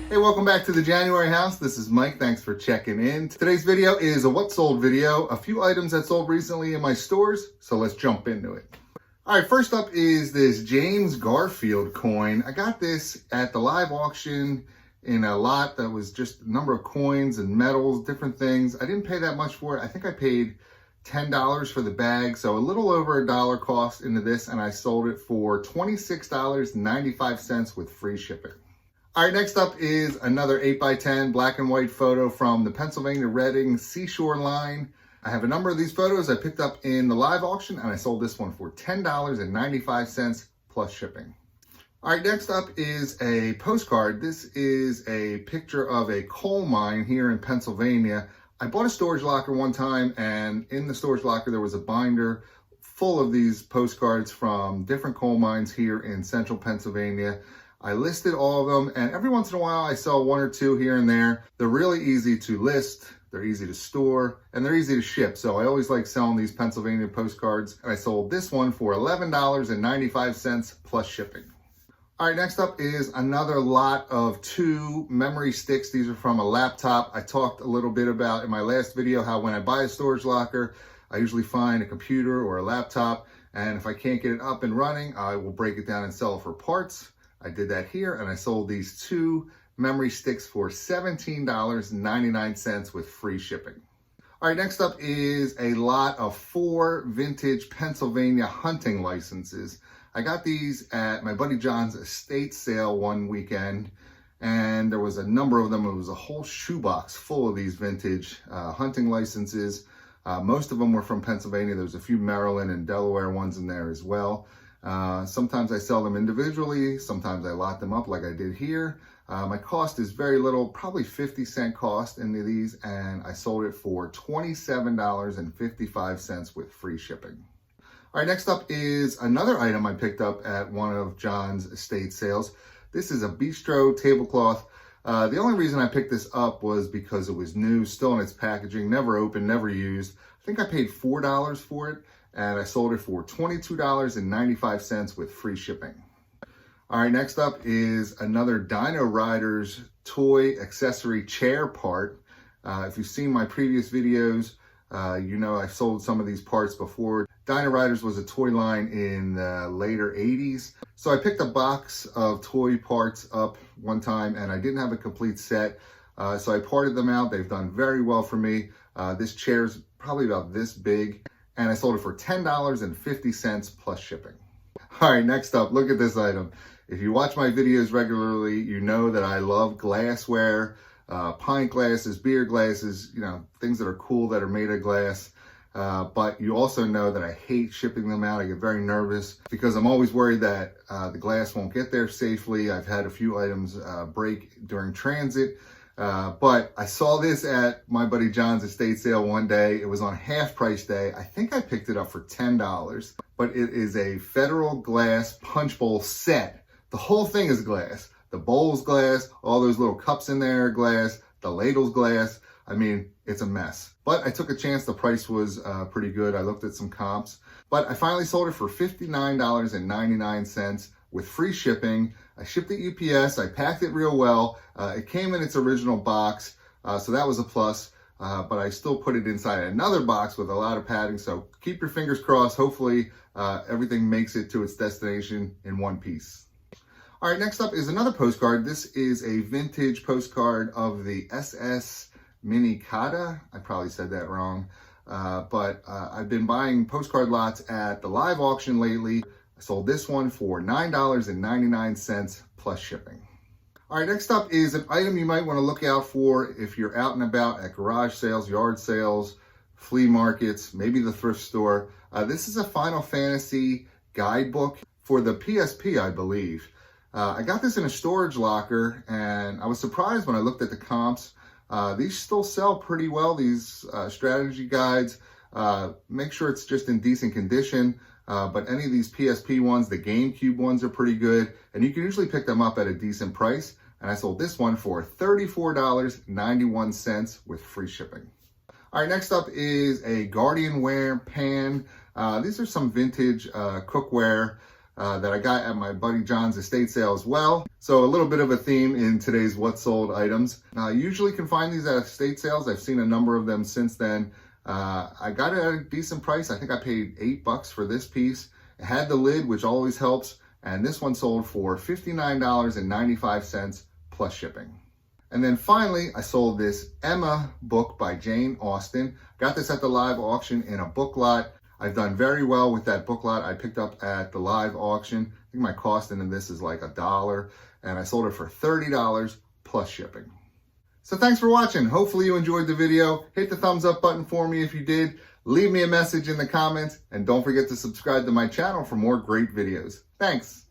Hey, welcome back to the January house. This is Mike. Thanks for checking in. Today's video is a what sold video, a few items that sold recently in my stores. So let's jump into it. All right, first up is this James Garfield coin. I got this at the live auction in a lot that was just a number of coins and medals, different things. I didn't pay that much for it. I think I paid $10 for the bag, so a little over $1 cost into this, and I sold it for $26.95 with free shipping. All right, next up is another 8x10 black and white photo from the Pennsylvania Reading Seashore line. I have a number of these photos I picked up in the live auction, and I sold this one for $10.95 plus shipping. All right, next up is a postcard. This is a picture of a coal mine here in Pennsylvania. I bought a storage locker one time, and in the storage locker there was a binder full of these postcards from different coal mines here in central Pennsylvania. I listed all of them, and every once in a while I sell one or two here and there. They're really easy to list, they're easy to store, and they're easy to ship. So I always like selling these Pennsylvania postcards, and I sold this one for $11.95 plus shipping. All right, next up is another lot of 2 memory sticks. These are from a laptop. I talked a little bit about in my last video how when I buy a storage locker, I usually find a computer or a laptop, and if I can't get it up and running, I will break it down and sell it for parts. I did that here, and I sold these 2 memory sticks for $17.99 with free shipping. All right, next up is a lot of 4 vintage Pennsylvania hunting licenses. I got these at my buddy John's estate sale one weekend, and there was a number of them. It was a whole shoebox full of these vintage hunting licenses. Most of them were from Pennsylvania. There was a few Maryland and Delaware ones in there as well. Sometimes I sell them individually, sometimes I lot them up like I did here. My cost is very little, probably 50-cent cost into these, and I sold it for $27.55 with free shipping. All right, next up is another item I picked up at one of John's estate sales. This is a Bistro Tablecloth. The only reason I picked this up was because it was new, still in its packaging, never opened, never used. I think I paid $4 for it, and I sold it for $22.95 with free shipping. All right, next up is another Dino Riders toy accessory chair part. If you've seen my previous videos, you know I've sold some of these parts before. Dino Riders was a toy line in the later 80s. So I picked a box of toy parts up one time, and I didn't have a complete set. So I parted them out. They've done very well for me. This chair's probably about this big, and I sold it for $10.50 plus shipping. All right, next up, look at this item. If you watch my videos regularly, you know that I love glassware, pint glasses, beer glasses, you know, things that are cool that are made of glass. But you also know that I hate shipping them out. I get very nervous because I'm always worried that the glass won't get there safely. I've had a few items break during transit. But I saw this at my buddy John's estate sale one day. It was on half price day. I think I picked it up for $10, but it is a Federal glass punch bowl set. The whole thing is glass. The bowl's glass, all those little cups in there are glass, the ladle's glass. I mean, it's a mess. But I took a chance. The price was pretty good. I looked at some comps, but I finally sold it for $59.99 with free shipping. I shipped it UPS. I packed it real well. It came in its original box, so that was a plus. But I still put it inside another box with a lot of padding. So keep your fingers crossed. Hopefully everything makes it to its destination in one piece. All right, next up is another postcard. This is a vintage postcard of the SS Minicata. I probably said that wrong. But I've been buying postcard lots at the live auction lately. I sold this one for $9.99 plus shipping. All right, next up is an item you might want to look out for if you're out and about at garage sales, yard sales, flea markets, maybe the thrift store. This is a Final Fantasy guidebook for the PSP, I believe. I got this in a storage locker, and I was surprised when I looked at the comps. These still sell pretty well, these strategy guides. Make sure it's just in decent condition. But any of these PSP ones, the GameCube ones are pretty good, and you can usually pick them up at a decent price. And I sold this one for $34.91 with free shipping. All right, next up is a Ware Pan. These are some vintage cookware. that I got at my buddy John's estate sale as well. So a little bit of a theme in today's what sold items. You usually can find these at estate sales. I've seen a number of them since then. I got it at a decent price. I think I paid $8 for this piece. It had the lid, which always helps. And this one sold for $59.95 plus shipping. And then finally, I sold this Emma book by Jane Austen. Got this at the live auction in a book lot. I've done very well with that book lot I picked up at the live auction. I think my cost in this is like $1, and I sold it for $30 plus shipping. So thanks for watching. Hopefully you enjoyed the video. Hit the thumbs up button for me if you did. Leave me a message in the comments, and don't forget to subscribe to my channel for more great videos. Thanks.